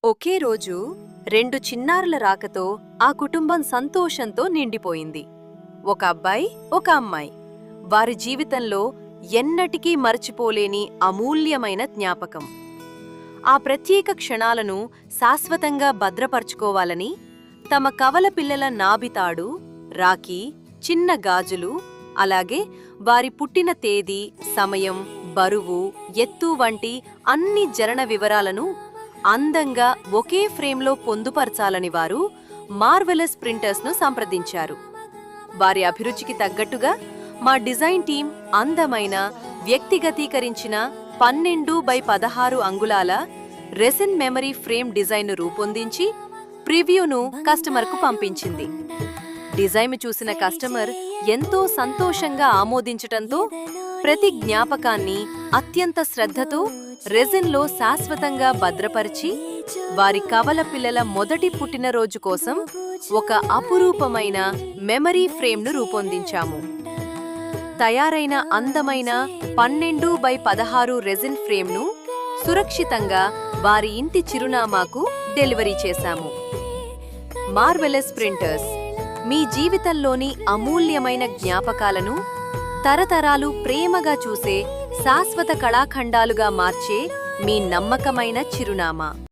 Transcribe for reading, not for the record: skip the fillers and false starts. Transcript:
ఒకే రోజు 2 చిన్నారుల రాకతో ఆ కుటుంబం సంతోషంతో నిండిపోయింది. ఒక అబ్బాయి, ఒక అమ్మాయి. వారి జీవితంలో ఎన్నటికీ మరచిపోలేని అమూల్యమైన జ్ఞాపకం. ఆ ప్రత్యేక క్షణాలను శాశ్వతంగా భద్రపర్చుకోవాలని తమ కవల పిల్లల నాభితాడు, రాఖీ, చిన్న గాజులు, అలాగే వారి పుట్టిన తేదీ, సమయం, బరువు, ఎత్తు వంటి అన్ని జనన వివరాలను అందంగా ఒకే ఫ్రేమ్లో పొందుపరచాలని వారు మార్వెలస్ ప్రింటర్స్ను సంప్రదించారు. వారి అభిరుచికి తగ్గట్టుగా మా డిజైన్ టీం అందమైన, వ్యక్తిగతీకరించిన 12x16 అంగుళాల రెసిన్ మెమరీ ఫ్రేమ్ డిజైన్ను రూపొందించి ప్రివ్యూను కస్టమర్కు పంపించింది. డిజైన్ చూసిన కస్టమర్ ఎంతో సంతోషంగా ఆమోదించటంతో ప్రతి జ్ఞాపకాన్ని అత్యంత శ్రద్ధతో రెజిన్లో శాశ్వతంగా భద్రపరిచి వారి కవల పిల్లల మొదటి పుట్టినరోజు కోసం ఒక అపురూపమైన మెమరీ ఫ్రేమ్ను రూపొందించాము. తయారైన అందమైన 12x16 రెజిన్ ఫ్రేమ్ను సురక్షితంగా వారి ఇంటి చిరునామాకు డెలివరీ చేశాము. మార్వెలస్ ప్రింటర్స్ మీ జీవితంలోని అమూల్యమైన జ్ఞాపకాలను తరతరాలు ప్రేమగా చూసే శాశ్వత కళాఖండాలుగా మార్చే మీ నమ్మకమైన చిరునామా.